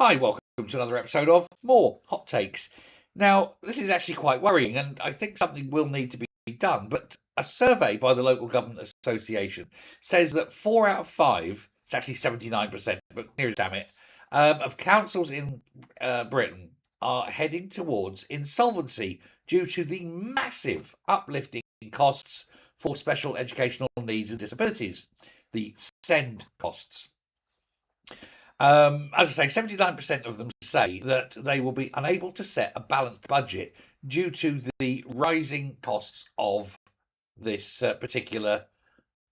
Hi, welcome to another episode of More Hot Takes. Now, this is actually quite worrying, and I think something will need to be done. But a survey by the Local Government Association says that 4 out of 5, it's actually 79%, but here's damn it, of councils in Britain are heading towards insolvency due to the massive uplifting costs for special educational needs and disabilities, the SEND costs. As I say, 79% of them say that they will be unable to set a balanced budget due to the rising costs of this particular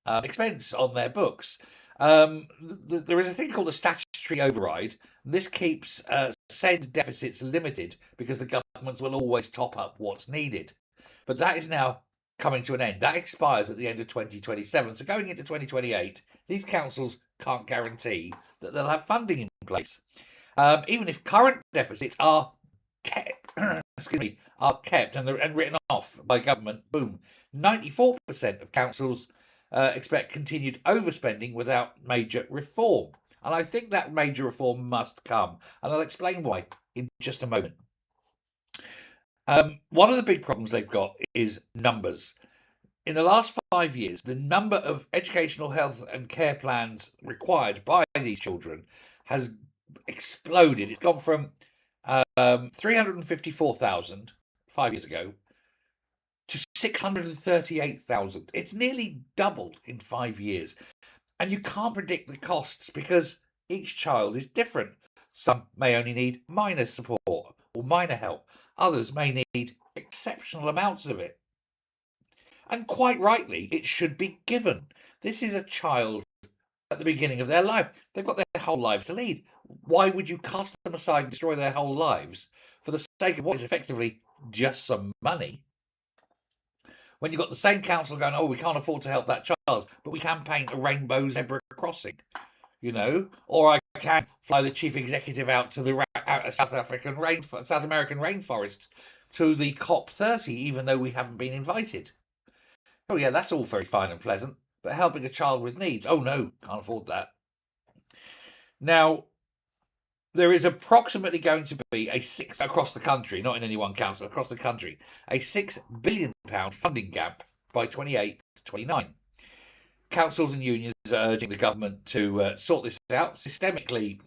expense on their books. There is a thing called a statutory override. This keeps SEND deficits limited because the governments will always top up what's needed. But that is now coming to an end. That expires at the end of 2027. So going into 2028, these councils can't guarantee that they'll have funding in place. Even if current deficits are kept, and written off by government, boom, 94% of councils expect continued overspending without major reform. And I think that major reform must come. And I'll explain why in just a moment. One of the big problems they've got is numbers. In the last 5 years, the number of educational health and care plans required by these children has exploded. It's gone from 354,000 5 years ago to 638,000. It's nearly doubled in 5 years. And you can't predict the costs because each child is different. Some may only need minor support or minor help. Others may need exceptional amounts of it. And quite rightly, it should be given. This is a child at the beginning of their life. They've got their whole lives to lead. Why would you cast them aside and destroy their whole lives for the sake of what is effectively just some money? When you've got the same council going, oh, we can't afford to help that child, but we can paint a rainbow zebra crossing, or I can fly the chief executive out to the South American rainforest to the COP30, even though we haven't been invited. Oh, yeah, that's all very fine and pleasant, but helping a child with needs, oh no, can't afford that. Now, there is approximately going to be across the country, not in any one council, across the country, a £6 billion funding gap by 28 to 29. Councils and unions are urging the government to sort this out systemically,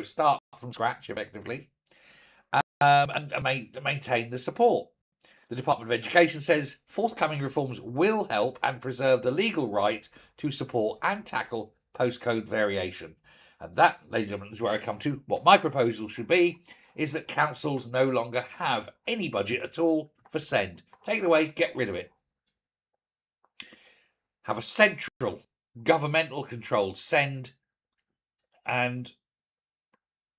start from scratch effectively, and maintain the support. The Department of Education says forthcoming reforms will help and preserve the legal right to support and tackle postcode variation. And that, ladies and gentlemen, is where I come to. What my proposal should be is that councils no longer have any budget at all for SEND. Take it away, get rid of it. Have a central, governmental controlled SEND, and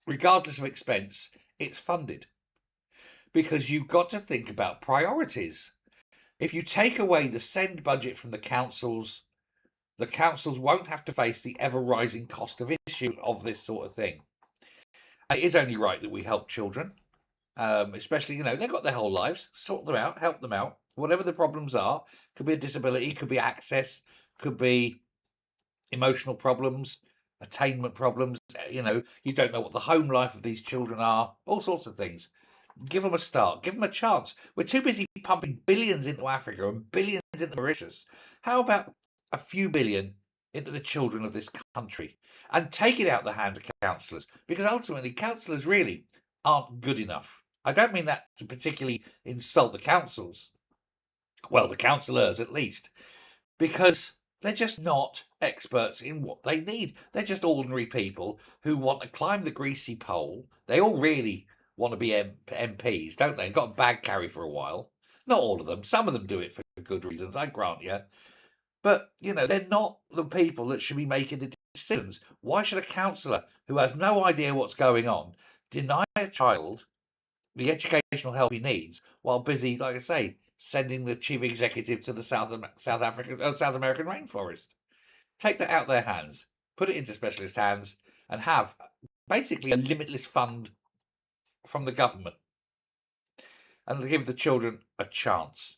regardless of expense, it's funded. Because you've got to think about priorities. If you take away the SEND budget from the councils won't have to face the ever-rising cost of issue of this sort of thing. And it is only right that we help children, especially, they've got their whole lives. Sort them out, help them out. Whatever the problems are, could be a disability, could be access, could be emotional problems, attainment problems. You don't know what the home life of these children are, all sorts of things. Give them a start. Give them a chance. We're too busy pumping billions into Africa and billions into Mauritius. How about a few billion into the children of this country and take it out of the hands of councillors? Because ultimately, councillors really aren't good enough. I don't mean that to particularly insult the councils. Well, the councillors at least. Because they're just not experts in what they need. They're just ordinary people who want to climb the greasy pole. They all really want to be MPs, don't they? And got a bag carry for a while. Not all of them. Some of them do it for good reasons, I grant you. But, they're not the people that should be making the decisions. Why should a councillor who has no idea what's going on deny a child the educational help he needs while busy, like I say, sending the chief executive to the South American rainforest? Take that out of their hands, put it into specialist hands, and have basically a limitless fund from the government and give the children a chance.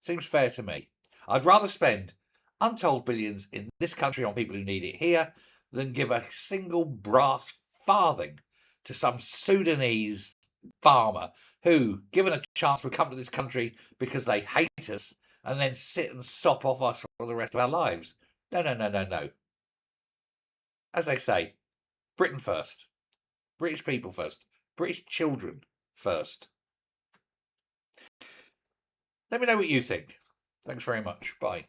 Seems fair to me. I'd rather spend untold billions in this country on people who need it here than give a single brass farthing to some Sudanese farmer who, given a chance, would come to this country because they hate us and then sit and sop off us for the rest of our lives. No, no, no, no, no. As they say, Britain first, British people first, British children first. Let me know what you think. Thanks very much. Bye.